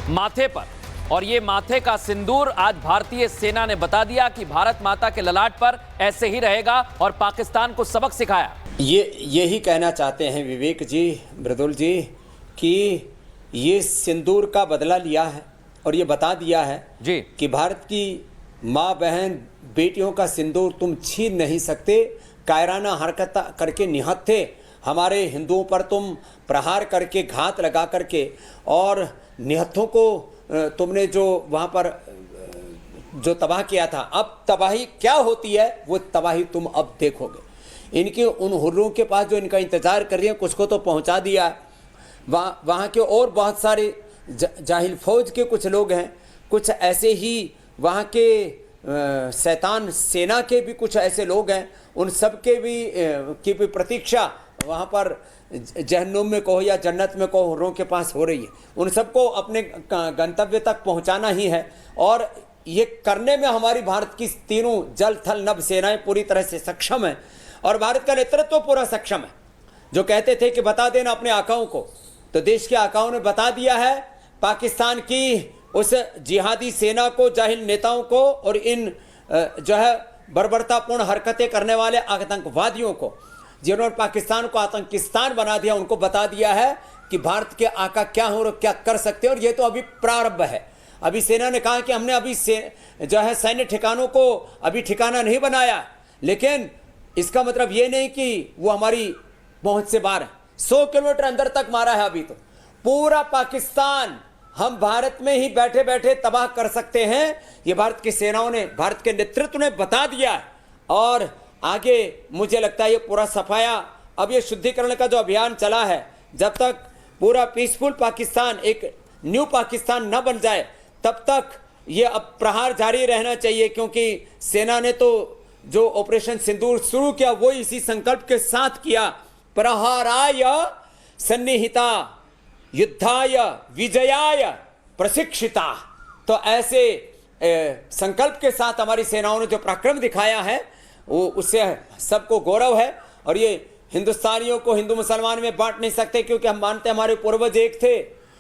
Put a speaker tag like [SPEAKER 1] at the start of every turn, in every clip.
[SPEAKER 1] माथे पर, और ये माथे का सिंदूर आज भारतीय सेना ने बता दिया कि भारत माता के ललाट पर ऐसे ही रहेगा और पाकिस्तान को सबक सिखाया।
[SPEAKER 2] यही कहना चाहते हैं विवेक जी, मृदुल जी, कि ये सिंदूर का बदला लिया है और ये बता दिया है
[SPEAKER 1] जी
[SPEAKER 2] कि भारत की माँ बहन बेटियों का सिंदूर तुम छीन नहीं सकते। कायराना हरकत करके निहत्थे हमारे हिंदुओं पर तुम प्रहार करके, घात लगा करके, और निहत्थों को तुमने जो वहाँ पर जो तबाह किया था, अब तबाही क्या होती है वो तबाही तुम अब देखोगे। इनके उन हुर्रों के पास जो इनका इंतज़ार कर रही है, कुछ को तो पहुँचा दिया। वहाँ के और बहुत सारे जाहिल फौज के कुछ लोग हैं, कुछ ऐसे ही वहाँ के शैतान सेना के भी कुछ ऐसे लोग हैं, उन सब के भी की भी प्रतीक्षा वहाँ पर जहन्नुम में कहो या जन्नत में कहो, हुर्रों के पास हो रही है। उन सबको अपने गंतव्य तक पहुँचाना ही है, और ये करने में हमारी भारत की तीनों जल थल नभ सेनाएं पूरी तरह से सक्षम हैं, और भारत का नेतृत्व पूरा सक्षम है। जो कहते थे कि बता देना अपने आकाओं को, तो देश के आकाओं ने बता दिया है पाकिस्तान की उस जिहादी सेना को, जाहिल नेताओं को, और इन जो है बर्बरतापूर्ण हरकतें करने वाले आतंकवादियों को, जिन्होंने पाकिस्तान को आतंकिस्तान बना दिया, उनको बता दिया है कि भारत के आका क्या हो और क्या कर सकते हैं। और ये तो अभी प्रारंभ है। अभी सेना ने कहा कि हमने अभी जो है सैन्य ठिकानों को अभी ठिकाना नहीं बनाया, लेकिन इसका मतलब ये नहीं कि वो हमारी पहुंच से बाहर है। 100 किलोमीटर अंदर तक मारा है अभी तो। पूरा पाकिस्तान हम भारत में ही बैठे बैठे तबाह कर सकते हैं, ये भारत की सेनाओं ने, भारत के नेतृत्व ने बता दिया है। और आगे मुझे लगता है ये पूरा सफाया, अब ये शुद्धिकरण का जो अभियान चला है, जब तक पूरा पीसफुल पाकिस्तान, एक न्यू पाकिस्तान न बन जाए, तब तक ये अब प्रहार जारी रहना चाहिए। क्योंकि सेना ने तो जो ऑपरेशन सिंदूर शुरू किया वो इसी संकल्प के साथ किया, प्रहाराय सन्निहिता युद्धाय विजयाय प्रशिक्षिता। तो ऐसे संकल्प के साथ हमारी सेनाओं ने जो पराक्रम दिखाया है, वो उससे सबको गौरव है। और ये हिंदुस्तानियों को हिंदू मुसलमान में बांट नहीं सकते, क्योंकि हम मानते हैं हमारे पूर्वज एक थे,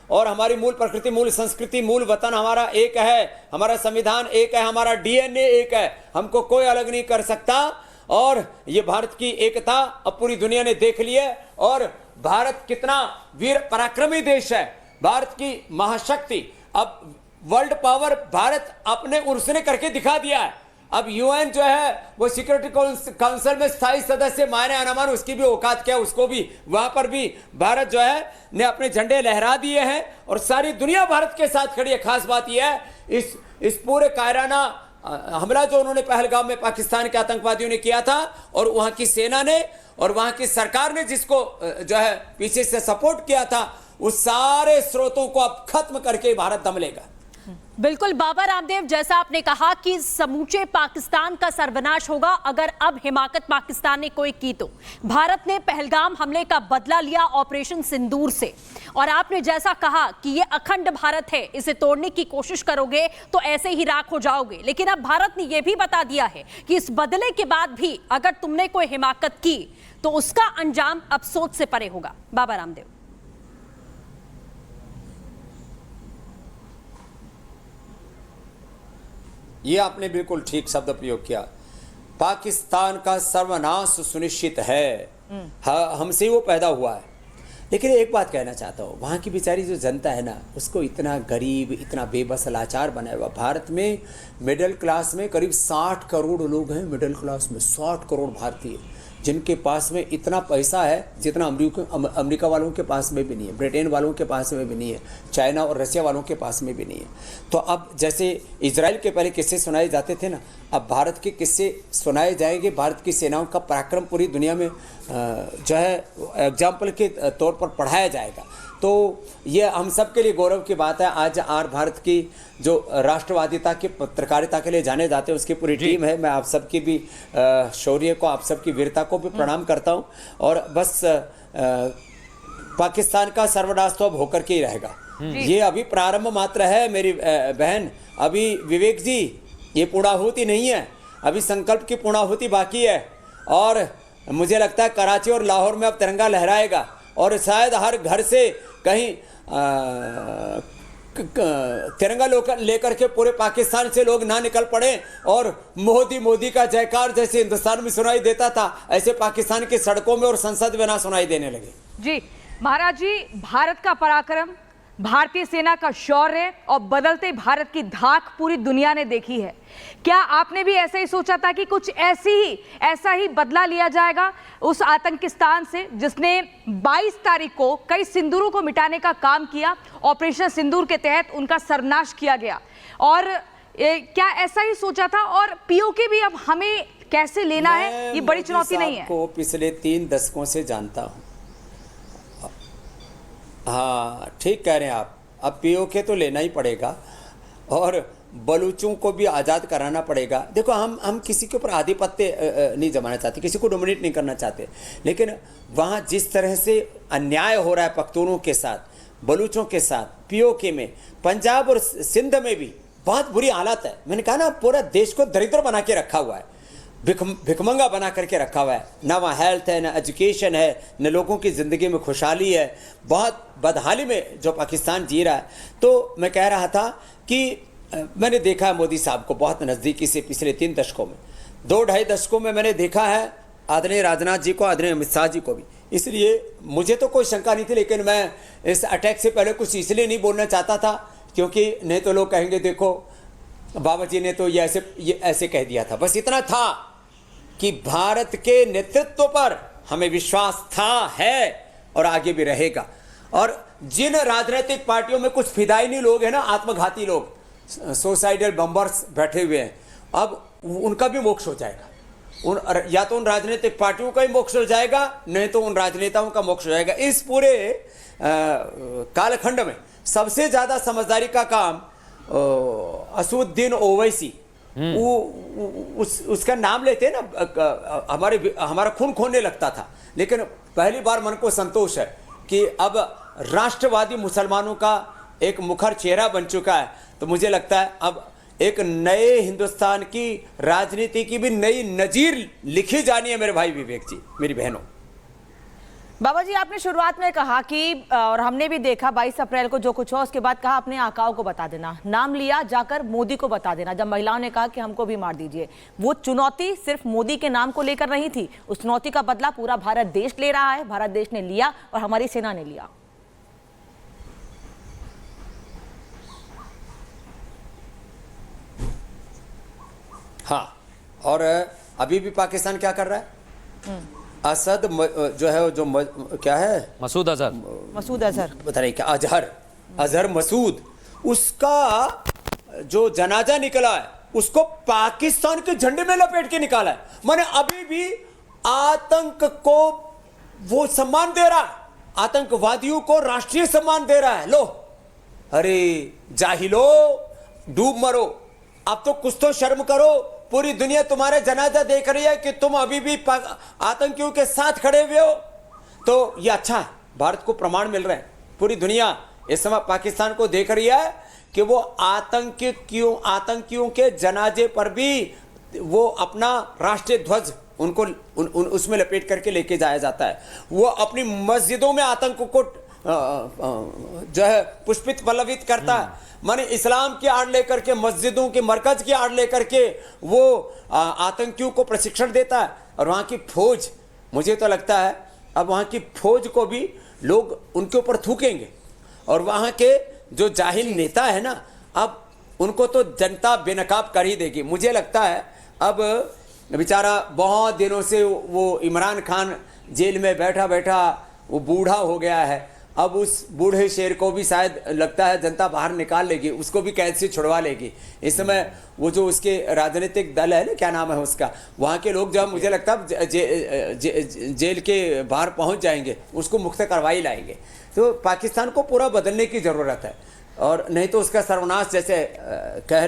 [SPEAKER 2] और हमारी मूल प्रकृति, मूल संस्कृति, मूल वतन हमारा एक है, हमारा संविधान एक है, हमारा डीएनए एक है, हमको कोई अलग नहीं कर सकता। और ये भारत की एकता अब पूरी दुनिया ने देख ली है, और भारत कितना वीर पराक्रमी देश है, भारत की महाशक्ति। अब वर्ल्ड पावर भारत अपने उसने करके दिखा दिया है। अब यूएन जो है वो सिक्योरिटी काउंसिल में स्थायी सदस्य माने अनमान, उसकी भी औकात क्या है, उसको भी वहां पर भी भारत जो है ने अपने झंडे लहरा दिए हैं, और सारी दुनिया भारत के साथ खड़ी है। खास बात यह है इस पूरे कायराना हमला जो उन्होंने पहलगाम में पाकिस्तान के आतंकवादियों ने किया था, और वहां की सेना ने और वहां की सरकार ने जिसको जो है पीछे से सपोर्ट किया था, उस सारे स्रोतों को अब खत्म करके भारत दम लेगा।
[SPEAKER 3] बिल्कुल बाबा रामदेव, जैसा आपने कहा कि समूचे पाकिस्तान का सर्वनाश होगा अगर अब हिमाकत पाकिस्तान ने कोई की तो। भारत ने पहलगाम हमले का बदला लिया ऑपरेशन सिंदूर से, और आपने जैसा कहा कि ये अखंड भारत है, इसे तोड़ने की कोशिश करोगे तो ऐसे ही राख हो जाओगे। लेकिन अब भारत ने यह भी बता दिया है कि इस बदले के बाद भी अगर तुमने कोई हिमाकत की तो उसका अंजाम अब सोच से परे होगा। बाबा रामदेव,
[SPEAKER 2] ये आपने बिल्कुल ठीक शब्द प्रयोग किया। पाकिस्तान का सर्वनाश सुनिश्चित है, हमसे वो पैदा हुआ है। लेकिन एक बात कहना चाहता हूँ, वहाँ की बेचारी जो जनता है ना, उसको इतना गरीब, इतना बेबस, लाचार बनाया हुआ। भारत में मिडिल क्लास में करीब 60 करोड़ लोग हैं। मिडिल क्लास में 60 करोड़ भारतीय, जिनके पास में इतना पैसा है जितना अमेरिका वालों के पास में भी नहीं है, ब्रिटेन वालों के पास में भी नहीं है, चाइना और रशिया वालों के पास में भी नहीं है। तो अब जैसे इजराइल के पहले किस्से सुनाए जाते थे ना, अब भारत के किस्से सुनाए जाएंगे। भारत की सेनाओं का पराक्रम पूरी दुनिया में जो है एग्जाम्पल के तौर पर पढ़ाया जाएगा। तो ये हम सब के लिए गौरव की बात है। आज भारत की जो राष्ट्रवादिता की पत्रकारिता के लिए जाने जाते हैं, उसकी पूरी टीम है। मैं आप सबकी भी शौर्य को, आप सबकी वीरता को भी प्रणाम करता हूं। और बस पाकिस्तान का सर्वनाश तो अब होकर के ही रहेगा। ये अभी प्रारंभ मात्र है मेरी बहन। अभी विवेक जी, ये पूर्णाहुति नहीं है, अभी संकल्प की पूर्णाहुति बाकी है। और मुझे लगता है कराची और लाहौर में अब तिरंगा लहराएगा, और शायद हर घर से कहीं तिरंगा लेकर के पूरे पाकिस्तान से लोग ना निकल पड़े और मोदी मोदी का जयकार जैसे हिंदुस्तान में सुनाई देता था ऐसे पाकिस्तान की सड़कों में और संसद में ना सुनाई देने लगे।
[SPEAKER 4] जी महाराज जी, भारत का पराक्रम, भारतीय सेना का शौर्य और बदलते भारत की धाक पूरी दुनिया ने देखी है। क्या आपने भी ऐसे ही सोचा था कि कुछ ऐसा ही बदला लिया जाएगा उस आतंकिस्तान से जिसने 22 तारीख को कई सिंदूरों को मिटाने का काम किया? ऑपरेशन सिंदूर के तहत उनका सर्वनाश किया गया। और क्या ऐसा ही सोचा था? और पीओके भी अब हमें कैसे लेना है, ये बड़ी चुनौती नहीं है?
[SPEAKER 2] को पिछले 3 दशकों से जानता हूं। हाँ ठीक कह रहे हैं आप। अब पीओके तो लेना ही पड़ेगा और बलूचों को भी आज़ाद कराना पड़ेगा। देखो हम किसी के ऊपर आधिपत्य नहीं जमाना चाहते, किसी को डोमिनेट नहीं करना चाहते, लेकिन वहाँ जिस तरह से अन्याय हो रहा है पख्तूनों के साथ, बलूचों के साथ, पीओके में, पंजाब और सिंध में भी बहुत बुरी हालत है। मैंने कहा ना, पूरा देश को दरिद्र बना के रखा हुआ है, भिखमंगा बना करके रखा हुआ है। ना वहाँ हेल्थ है, ना एजुकेशन है, न लोगों की ज़िंदगी में खुशहाली है। बहुत बदहाली में जो पाकिस्तान जी रहा है। तो मैं कह रहा था कि मैंने देखा है मोदी साहब को बहुत नज़दीकी से पिछले 3 दशकों में, 2-2.5 दशकों में मैंने देखा है आदरणीय राजनाथ जी को, आदरणीय अमित शाह जी को भी। इसलिए मुझे तो कोई शंका नहीं थी, लेकिन मैं इस अटैक से पहले कुछ इसलिए नहीं बोलना चाहता था क्योंकि नहीं तो लोग कहेंगे देखो बाबा जी ने तो ये ऐसे कह दिया था। बस इतना था कि भारत के नेतृत्व पर हमें विश्वास था, है और आगे भी रहेगा। और जिन राजनीतिक पार्टियों में कुछ फिदायनी लोग हैं ना, आत्मघाती लोग, सुसाइडल बम्बर्स बैठे हुए हैं, अब उनका भी मोक्ष हो जाएगा। या तो उन राजनीतिक पार्टियों का ही मोक्ष हो जाएगा, नहीं तो उन राजनेताओं का मोक्ष हो जाएगा। इस पूरे कालखंड में सबसे ज़्यादा समझदारी का काम असुद्दीन ओवैसी, उसका नाम लेते ना हमारा खून खोने लगता था, लेकिन पहली बार मन को संतोष है कि अब राष्ट्रवादी मुसलमानों का एक मुखर चेहरा बन चुका है। तो मुझे लगता है अब एक नए हिंदुस्तान की राजनीति की भी नई नजीर लिखी जानी है मेरे भाई विवेक जी, मेरी बहनों।
[SPEAKER 4] बाबा जी, आपने शुरुआत में कहा कि, और हमने भी देखा 22 अप्रैल को जो कुछ हुआ, उसके बाद कहा अपने आकाओं को बता देना, नाम लिया जाकर मोदी को बता देना। जब महिलाओं ने कहा कि हमको भी मार दीजिए, वो चुनौती सिर्फ मोदी के नाम को लेकर नहीं थी, उस चुनौती का बदला पूरा भारत देश ले रहा है, भारत देश ने लिया और हमारी सेना ने लिया।
[SPEAKER 2] हाँ, और अभी भी पाकिस्तान क्या कर रहा है? असद जो है, जो क्या है,
[SPEAKER 1] मसूद अजहर
[SPEAKER 2] बता रहे क्या, अजहर मसूद, उसका जो जनाजा निकला है उसको पाकिस्तान के झंडे में लपेट के निकाला है। माने अभी भी आतंक को वो सम्मान दे रहा है, आतंकवादियों को राष्ट्रीय सम्मान दे रहा है। लो, अरे जाहिलो, डूब मरो, अब तो कुछ तो शर्म करो। पूरी दुनिया तुम्हारा जनाजा देख रही है कि तुम अभी भी आतंकियों के साथ खड़े हुए हो। तो ये अच्छा है, भारत को प्रमाण मिल रहे हैं। पूरी दुनिया इस समय पाकिस्तान को देख रही है कि वो आतंकियों के जनाजे पर भी वो अपना राष्ट्रीय ध्वज उनको उसमें लपेट करके लेके जाया जाता है। वो अपनी मस्जिदों में आतंक को जो है पुष्पित पल्लवित करता है। माने इस्लाम की आड़ लेकर के, मस्जिदों के मरकज की आड़ लेकर के वो आतंकियों को प्रशिक्षण देता है। और वहाँ की फौज, मुझे तो लगता है अब वहाँ की फौज को भी लोग उनके ऊपर थूकेंगे। और वहाँ के जो जाहिल नेता है ना, अब उनको तो जनता बेनकाब कर ही देगी। मुझे लगता है अब बेचारा बहुत दिनों से वो इमरान खान जेल में बैठा बैठा वो बूढ़ा हो गया है। अब उस बूढ़े शेर को भी शायद लगता है जनता बाहर निकाल लेगी, उसको भी कैद से छुड़वा लेगी। इस समय वो जो उसके राजनीतिक दल है ना, क्या नाम है उसका, वहाँ के लोग जब मुझे लगता है जेल के बाहर पहुँच जाएंगे, उसको मुक्त करवाई लाएंगे। तो पाकिस्तान को पूरा बदलने की ज़रूरत है, और नहीं तो उसका सर्वनाश जैसे कह